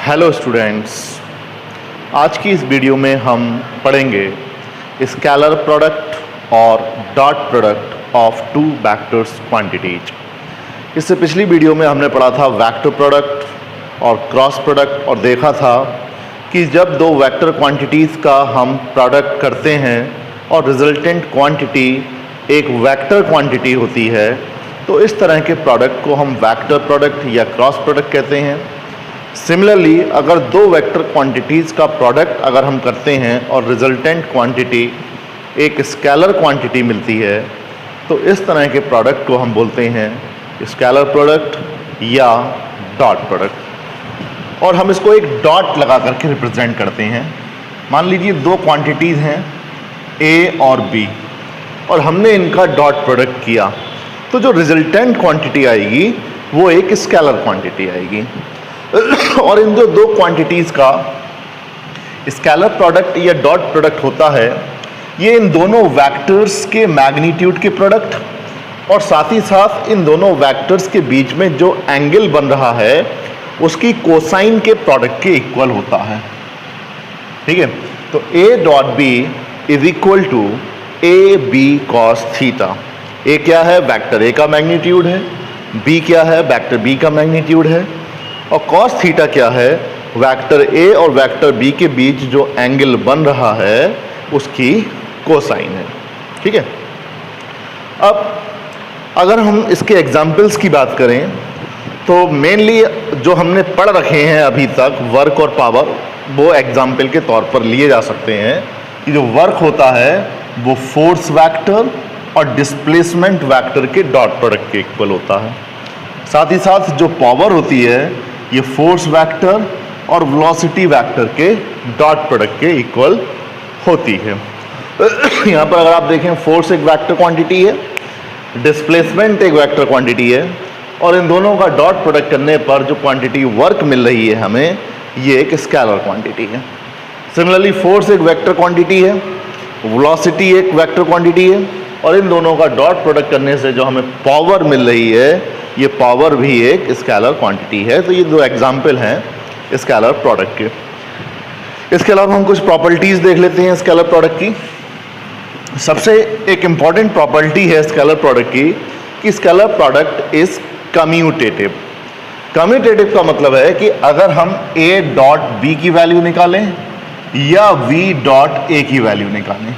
Hello students, आज की इस वीडियो में हम पढ़ेंगे स्केलर प्रोडक्ट और dot product of two vectors quantities. इससे पिछली वीडियो में हमने पढ़ा था वेक्टर प्रोडक्ट और क्रॉस प्रोडक्ट और देखा था कि जब दो वेक्टर क्वांटिटीज़ का हम प्रोडक्ट करते हैं और रिजल्टेंट क्वांटिटी एक वेक्टर क्वांटिटी होती है तो इस तरह के प्रोडक्ट को हम वेक्टर प्रोडक्ट या क्रॉस प्रोडक्ट कहते हैं। सिमिलरली अगर दो वेक्टर क्वांटिटीज़ का प्रोडक्ट अगर हम करते हैं और रिजल्टेंट क्वांटिटी एक स्केलर क्वांटिटी मिलती है तो इस तरह के प्रोडक्ट को हम बोलते हैं स्केलर प्रोडक्ट या डॉट प्रोडक्ट। और हम इसको एक डॉट लगा करके रिप्रेजेंट करते हैं। मान लीजिए दो क्वांटिटीज़ हैं ए और बी और हमने इनका डॉट प्रोडक्ट किया तो जो रिजल्टेंट क्वांटिटी आएगी वो एक स्केलर क्वांटिटी आएगी। और इन जो दो क्वांटिटीज़ का स्केलर प्रोडक्ट या डॉट प्रोडक्ट होता है ये इन दोनों वेक्टर्स के मैग्नीट्यूड के प्रोडक्ट और साथ ही साथ इन दोनों वेक्टर्स के बीच में जो एंगल बन रहा है उसकी कोसाइन के प्रोडक्ट के इक्वल होता है। ठीक है, तो A dot B is equal to A B cos theta. A क्या है? वेक्टर ए का मैग्नीट्यूड है। बी क्या है? वेक्टर बी का मैग्नीट्यूड है। और कॉस थीटा क्या है? वेक्टर ए और वेक्टर बी के बीच जो एंगल बन रहा है उसकी कोसाइन है। ठीक है, अब अगर हम इसके एग्जाम्पल्स की बात करें तो मेनली जो हमने पढ़ रखे हैं अभी तक वर्क और पावर वो एग्जाम्पल के तौर पर लिए जा सकते हैं कि जो वर्क होता है वो फोर्स वेक्टर और डिस्प्लेसमेंट वेक्टर के डॉट प्रोडक्ट के इक्वल होता है। साथ ही साथ जो पावर होती है ये फोर्स वेक्टर और वेलोसिटी वेक्टर के डॉट प्रोडक्ट के इक्वल होती है। यहाँ पर अगर आप देखें फोर्स एक वेक्टर क्वांटिटी है, डिस्प्लेसमेंट एक वेक्टर क्वांटिटी है और इन दोनों का डॉट प्रोडक्ट करने पर जो क्वांटिटी वर्क मिल रही है हमें ये एक स्केलर क्वांटिटी है। सिमिलरली फोर्स एक वेक्टर क्वांटिटी है, वेलोसिटी एक वेक्टर क्वांटिटी है और इन दोनों का डॉट प्रोडक्ट करने से जो हमें पावर मिल रही है ये पावर भी एक स्केलर क्वांटिटी है। तो ये दो एग्जाम्पल हैं स्केलर प्रोडक्ट के। इसके अलावा हम कुछ प्रॉपर्टीज़ देख लेते हैं स्केलर प्रोडक्ट की। सबसे एक इम्पॉर्टेंट प्रॉपर्टी है स्केलर प्रोडक्ट की कि scalar product is commutative. Commutative का मतलब है कि अगर हम ए डॉट बी की वैल्यू निकालें या वी डॉट ए की वैल्यू निकालें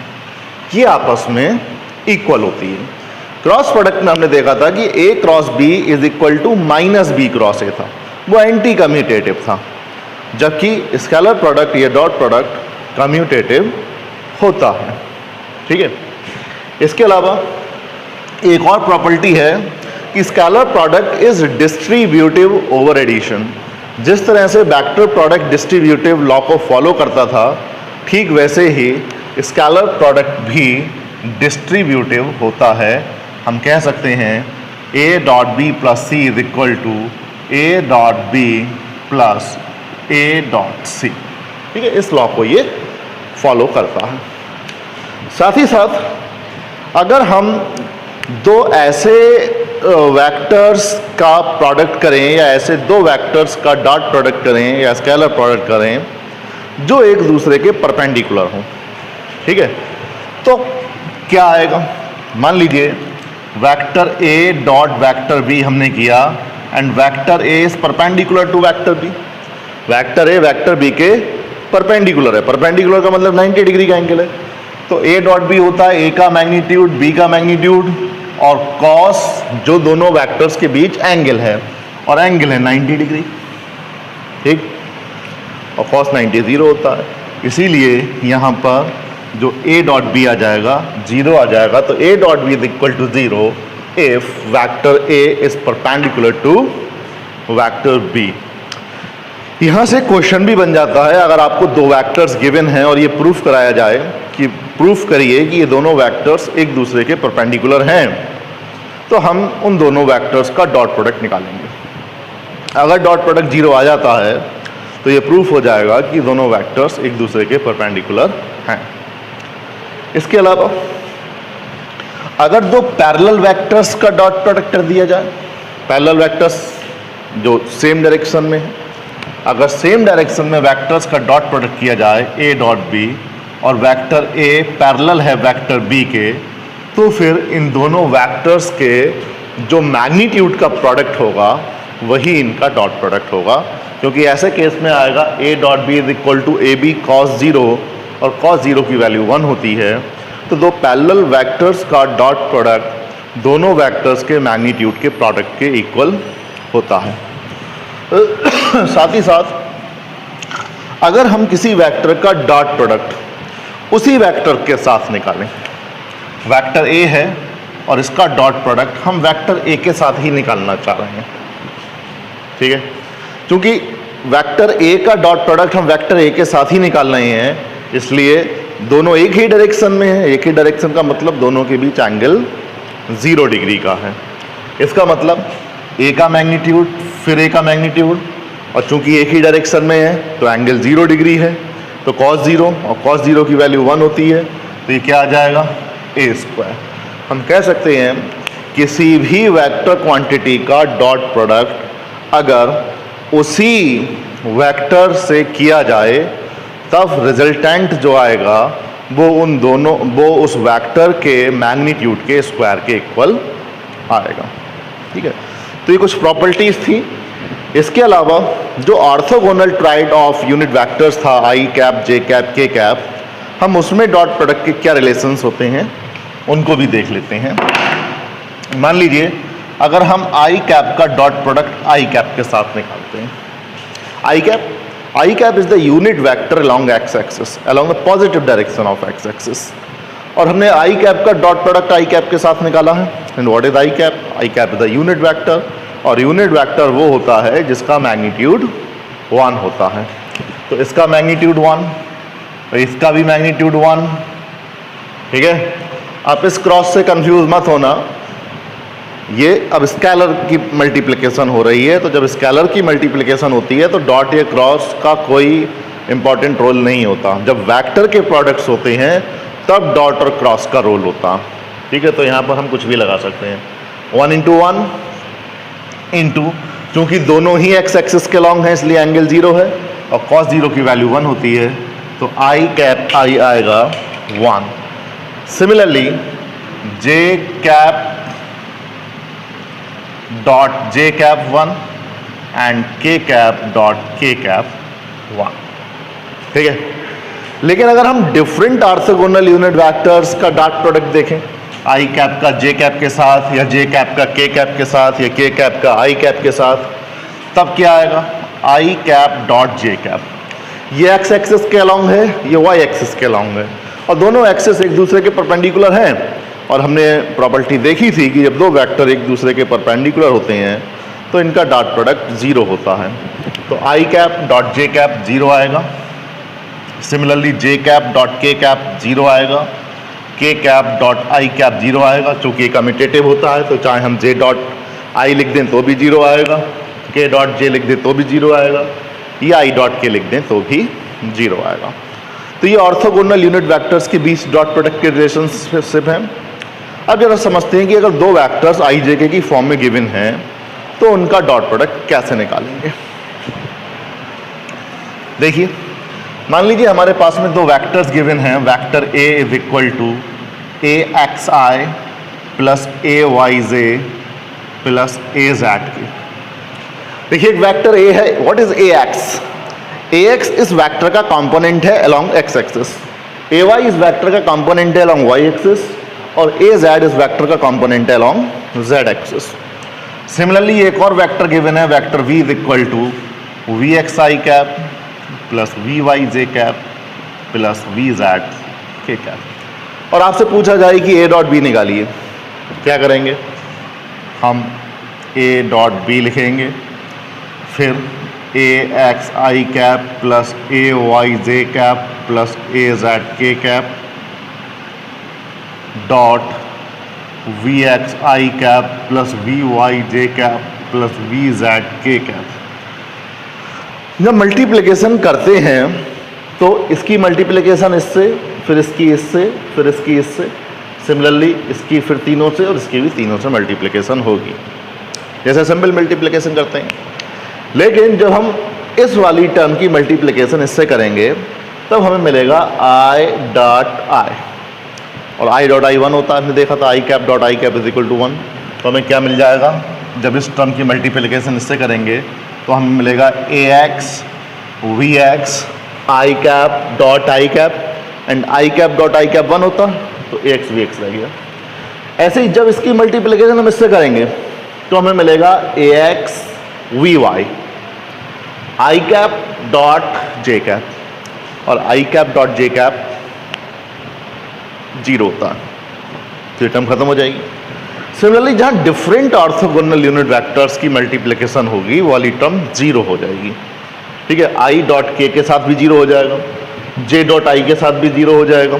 ये आपस में इक्वल होती है। क्रॉस प्रोडक्ट में हमने देखा था कि A cross B is equal to minus B cross A था, वो एंटी कम्यूटेटिव था, जबकि स्केलर प्रोडक्ट या डॉट प्रोडक्ट कम्यूटेटिव होता है। ठीक है, इसके अलावा एक और प्रॉपर्टी है कि scalar product is distributive over addition. जिस तरह से वेक्टर प्रोडक्ट डिस्ट्रीब्यूटिव लॉ को फॉलो करता था ठीक वैसे ही स्केलर प्रोडक्ट भी डिस्ट्रीब्यूटिव होता है। हम कह सकते हैं A dot B plus C is equal to A dot B plus A dot C. ठीक है, इस लॉ को ये फॉलो करता है। साथ ही साथ अगर हम दो ऐसे वेक्टर्स का प्रोडक्ट करें या ऐसे दो वेक्टर्स का डॉट प्रोडक्ट करें या स्केलर प्रोडक्ट करें जो एक दूसरे के परपेंडिकुलर हों, ठीक है, तो क्या आएगा? मान लीजिए vector A dot vector B हमने किया and vector A is perpendicular to vector B. Vector A vector B के परपेंडिकुलर है। परपेंडिकुलर का मतलब 90 डिग्री का एंगल है। तो ए डॉट बी होता है ए का मैग्नीट्यूड बी का मैग्नीट्यूड और कॉस जो दोनों वेक्टर्स के बीच एंगल है और एंगल है 90 डिग्री। ठीक, और कॉस 90 0 होता है, इसीलिए यहाँ पर जो ए डॉट बी आ जाएगा 0 आ जाएगा। तो A dot B is equal to 0 if vector A is perpendicular to vector B. यहाँ से क्वेश्चन भी बन जाता है अगर आपको दो वेक्टर्स गिवन हैं और ये प्रूफ कराया जाए कि प्रूफ करिए कि ये दोनों वेक्टर्स एक दूसरे के परपेंडिकुलर हैं तो हम उन दोनों वेक्टर्स का डॉट प्रोडक्ट निकालेंगे। अगर डॉट प्रोडक्ट 0 आ जाता है तो ये प्रूफ हो जाएगा कि दोनों वेक्टर्स एक दूसरे के परपेंडिकुलर हैं। इसके अलावा अगर दो पैरेलल वेक्टर्स का डॉट प्रोडक्ट कर दिया जाए, पैरेलल वेक्टर्स जो सेम डायरेक्शन में है, अगर सेम डायरेक्शन में वेक्टर्स का डॉट प्रोडक्ट किया जाए ए डॉट बी और वेक्टर ए पैरेलल है वेक्टर बी के, तो फिर इन दोनों वेक्टर्स के जो मैग्नीट्यूड का प्रोडक्ट होगा वही इनका डॉट प्रोडक्ट होगा, क्योंकि ऐसे केस में आएगा A dot B is equal to A B cos 0 और कॉस 0 की वैल्यू 1 होती है, तो दो पैरेलल वेक्टर्स का डॉट प्रोडक्ट दोनों वेक्टर्स के मैग्नीट्यूड के प्रोडक्ट के इक्वल होता है। साथ ही साथ अगर हम किसी वेक्टर का डॉट प्रोडक्ट उसी वेक्टर के साथ निकालें, वेक्टर ए है और इसका डॉट प्रोडक्ट हम वेक्टर ए के साथ ही निकालना चाह रहे हैं, ठीक है, क्योंकि वेक्टर ए का डॉट प्रोडक्ट हम वेक्टर ए के साथ ही निकाल रहे हैं, इसलिए दोनों एक ही डायरेक्शन में है। एक ही डायरेक्शन का मतलब दोनों के बीच एंगल 0 डिग्री का है। इसका मतलब ए का मैग्नीट्यूड फिर ए का मैग्नीट्यूड, और चूंकि एक ही डायरेक्शन में है तो एंगल 0 डिग्री है, तो cos 0 और cos 0 की वैल्यू 1 होती है, तो ये क्या आ जाएगा a स्क्वायर। हम कह सकते हैं किसी भी वेक्टर क्वांटिटी का डॉट प्रोडक्ट अगर उसी वेक्टर से किया जाए तब रिजल्टेंट जो आएगा वो उस वेक्टर के मैग्नीट्यूड के स्क्वायर के इक्वल आएगा, ठीक है। तो ये कुछ प्रॉपर्टीज थी। इसके अलावा जो orthogonal tried of unit vectors था आई कैप जे कैप के कैप, हम उसमें डॉट प्रोडक्ट के क्या रिलेशंस होते हैं उनको भी देख लेते हैं। मान लीजिए अगर हम आई कैप का डॉट प्रोडक्ट आई कैप के साथ निकालते हैं, I cap is the unit vector along X axis along the positive direction of X axis, और हमने आई कैप का डॉट प्रोडक्ट आई कैप के साथ निकाला है। And what is I cap? I cap is the unit vector, और unit vector वो होता है जिसका मैग्नीट्यूड 1 होता है। तो इसका मैग्नीट्यूड 1, तो इसका भी मैग्नीट्यूड 1, ठीक है। आप इस क्रॉस से कंफ्यूज मत होना, ये अब स्केलर की मल्टीप्लिकेशन हो रही है, तो जब स्केलर की मल्टीप्लिकेशन होती है तो डॉट या क्रॉस का कोई इंपॉर्टेंट रोल नहीं होता। जब वेक्टर के प्रोडक्ट्स होते हैं तब डॉट और क्रॉस का रोल होता, ठीक है। तो यहाँ पर हम कुछ भी लगा सकते हैं, 1 × 1 इंटू, क्योंकि दोनों ही एक्स एक्सिस के लॉन्ग हैं इसलिए एंगल 0 है और cos 0 की वैल्यू 1 होती है, तो आई कैप आई आएगा 1। Similarly J cap dot J cap 1 and के कैप डॉट के कैप 1, ठीक है। लेकिन अगर हम डिफरेंट ऑर्थोगोनल यूनिट वेक्टर्स का डॉट प्रोडक्ट देखें, आई कैप का जे कैप के साथ या जे कैप का के कैप के साथ या के कैप का आई कैप के साथ, तब क्या आएगा? आई कैप डॉट जे कैप। ये एक्स एक्सिस के अलॉन्ग है, ये वाई एक्सिस के अलॉन्ग है, और दोनों एक्सिस एक दूसरे के परपेंडिकुलर हैं। और हमने प्रॉपर्टी देखी थी कि जब दो वेक्टर एक दूसरे के परपेंडिकुलर होते हैं तो इनका डॉट प्रोडक्ट 0 होता है। तो आई कैप डॉट जे कैप 0 आएगा। सिमिलरली जे कैप डॉट के कैप 0 आएगा, के कैप डॉट आई कैप 0 आएगा। चूँकि एक कम्यूटेटिव होता है तो चाहे हम जे डॉट आई लिख दें तो भी 0 आएगा, के डॉट जे लिख दें तो भी 0 आएगा, या आई डॉट के लिख दें तो भी 0 आएगा। तो ये ऑर्थोगोनल यूनिट वेक्टर्स के बीच डॉट प्रोडक्ट के रिलेशनशिप हैं। अब जरा समझते हैं कि अगर दो वेक्टर्स आई जे के की फॉर्म में गिवन हैं तो उनका डॉट प्रोडक्ट कैसे निकालेंगे। देखिए, मान लीजिए हमारे पास में दो वेक्टर्स गिवन हैं, vector A is equal to A X I plus A Y J plus A Z K. देखिए एक वेक्टर ए है, what is A X? A X इस वेक्टर का कंपोनेंट है along X axis, A Y इस vector का component है along Y axis, और ए जेड इस वेक्टर का कंपोनेंट है अलोंग जेड एक्सिस। सिमिलरली एक और वेक्टर गिवन है, vector v is equal to V X I cap plus V Y J cap plus V Z K cap. और आपसे पूछा जाए कि ए डॉट बी निकालिए, क्या करेंगे? हम ए डॉट बी लिखेंगे, फिर A X I cap plus A Y J cap plus A Z K cap dot V X I cap plus V Y J cap plus V Z K cap. जब multiplication करते हैं तो इसकी multiplication इससे, फिर इसकी इससे, फिर इसकी इससे, सिमिलरली इसकी फिर तीनों से, और इसकी भी तीनों से मल्टीप्लिकेशन होगी, जैसे सिंपल मल्टीप्लिकेशन करते हैं। लेकिन जब हम इस वाली टर्म की मल्टीप्लिकेशन इससे करेंगे तब हमें मिलेगा आई डॉट आई, और आई डॉट आई 1 होता है, हमने देखा था I cap dot I cap is equal to 1। तो हमें क्या मिल जाएगा जब इस टर्म की मल्टीप्लिकेशन इससे करेंगे तो हमें मिलेगा A X V X I cap dot I cap, and I cap dot I cap 1 होता तो ए एक्स वी एक्स रहेगा। ऐसे ही जब इसकी मल्टीप्लिकेशन हम इससे करेंगे तो हमें मिलेगा A X V Y I cap dot J cap, और I cap dot J cap 0 होता है, तो ये टर्म खत्म हो जाएगी। सिमिलरली जहां डिफरेंट ऑर्थोगोनल यूनिट वेक्टर्स की मल्टीप्लिकेशन होगी वो वाली टर्म 0 हो जाएगी। ठीक है, आई डॉट के साथ भी 0 हो जाएगा, जे डॉट आई के साथ भी 0 हो जाएगा,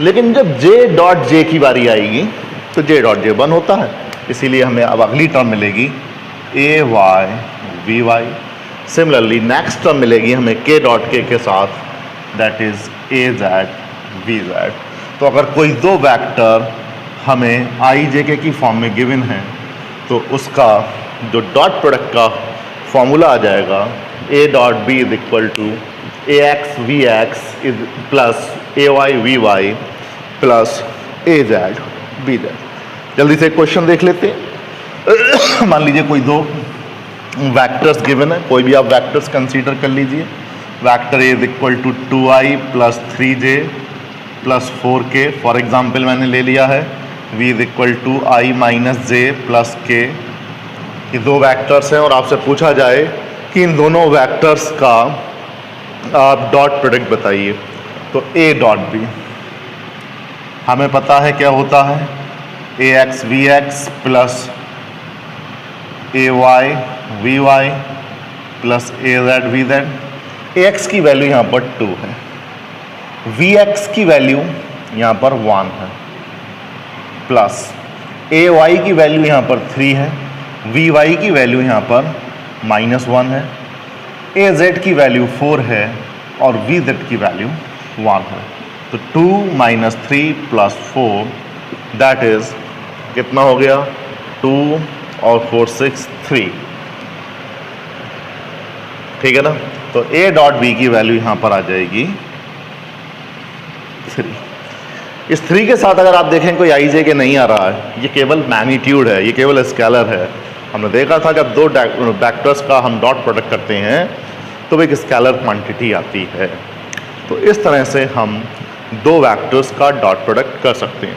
लेकिन जब जे डॉट जे की बारी आएगी तो जे डॉट जे 1 होता है, इसीलिए हमें अब अगली टर्म मिलेगी A Y V Y. Similarly next term मिलेगी हमें के डॉट के साथ, that is A Z V Z. तो अगर कोई दो वेक्टर हमें आई जे के की फॉर्म में गिवन है तो उसका जो डॉट प्रोडक्ट का फॉर्मूला आ जाएगा A dot B is equal to A X V X is plus A Y V Y plus A Z B Z. जल्दी से एक क्वेश्चन देख लेते हैं। मान लीजिए कोई दो वेक्टर्स गिवन है, कोई भी आप वेक्टर्स कंसीडर कर लीजिए। Vector A is equal to 2i plus 3j plus 4k, for example मैंने ले लिया है v is equal to I minus J plus K. ये दो वेक्टर्स हैं और आपसे पूछा जाए कि इन दोनों वेक्टर्स का आप डॉट प्रोडक्ट बताइए, तो a डॉट बी हमें पता है क्या होता है, A X V X plus A Y V Y plus A Z V Z. A X की वैल्यू यहाँ पर 2 है, वी एक्स की वैल्यू यहाँ पर 1 है, प्लस ए वाई की वैल्यू यहाँ पर 3 है, वी वाई की वैल्यू यहाँ पर -1 है, ए जेड की वैल्यू 4 है और वी जेड की वैल्यू 1 है। तो 2 माइनस 3 प्लस 4 दैट इज कितना हो गया, 2 और 4 6 3। ठीक है ना, तो ए डॉट बी की वैल्यू यहाँ पर आ जाएगी 3। इस 3 के साथ अगर आप देखें कोई आई जे के नहीं आ रहा है, ये केवल मैग्नीट्यूड है, ये केवल स्केलर है। हमने देखा था जब दो वेक्टर्स का हम डॉट प्रोडक्ट करते हैं तो एक स्केलर क्वांटिटी आती है। तो इस तरह से हम दो वेक्टर्स का डॉट प्रोडक्ट कर सकते हैं।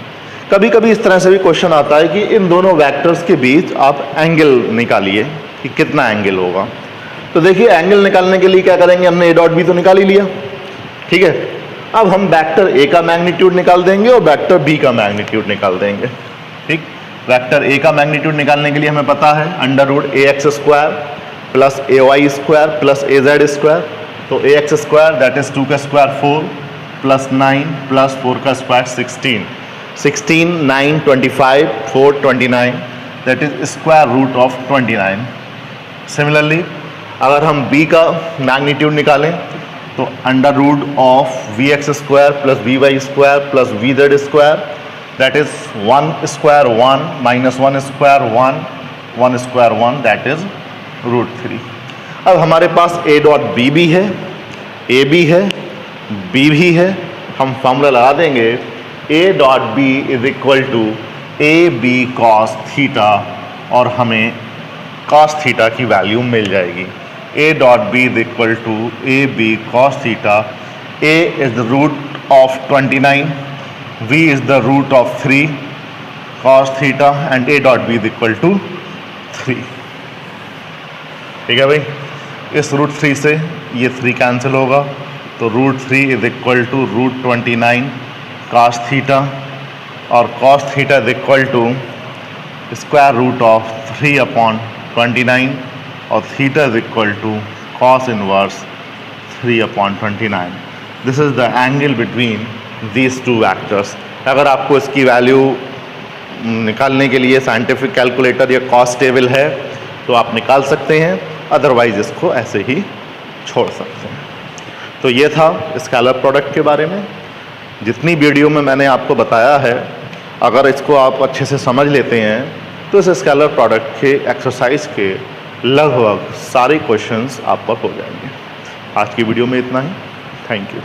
कभी कभी इस तरह से भी क्वेश्चन आता है कि इन दोनों वेक्टर्स के बीच आप एंगल निकालिए कि कितना एंगल होगा। तो देखिए एंगल निकालने के लिए क्या करेंगे, हमने ए डॉट बी तो निकाल ही लिया। ठीक है, अब हम वेक्टर ए का मैग्नीट्यूड निकाल देंगे और वेक्टर बी का मैग्नीट्यूड निकाल देंगे। ठीक, वेक्टर ए का मैग्नीट्यूड निकालने के लिए हमें पता है under root A X square plus A Y square plus A Z square. तो A X square that is 2 का स्क्वायर 4 प्लस 9 प्लस 4 का square 16, 16 9 25 4 29 that is square root of 29। Similarly अगर हम b का मैग्नीट्यूड निकालें तो under root of V X square plus V Y square plus V Z square that is 1 square 1 minus 1 square 1 1 square 1 that is root 3। अब हमारे पास ए dot B भी है, ए भी है, बी भी है। हम फॉर्मूला लगा देंगे A dot B is equal to A B cos theta, और हमें कॉस थीटा की वैल्यू मिल जाएगी। A dot B is equal to A B cos theta. A is the root of 29, v is the root of 3 cos theta and A dot B is equal to 3। ठीक है भाई, इस root 3 से ये 3 cancel होगा, तो root 3 is equal to root 29 cos theta, और cos theta is equal to square root of 3 upon 29, और theta is equal to cos inverse 3 upon 29। This is the angle between these two vectors. अगर आपको इसकी value निकालने के लिए scientific calculator या cos table है तो आप निकाल सकते हैं, अदरवाइज इसको ऐसे ही छोड़ सकते हैं। तो ये था स्केलर प्रोडक्ट के बारे में। जितनी वीडियो में मैंने आपको बताया है, अगर इसको आप अच्छे से समझ लेते हैं तो इस स्केलर प्रोडक्ट के एक्सरसाइज के लगभग सारे क्वेश्चंस आपका हो जाएंगे। आज की वीडियो में इतना ही। Thank you.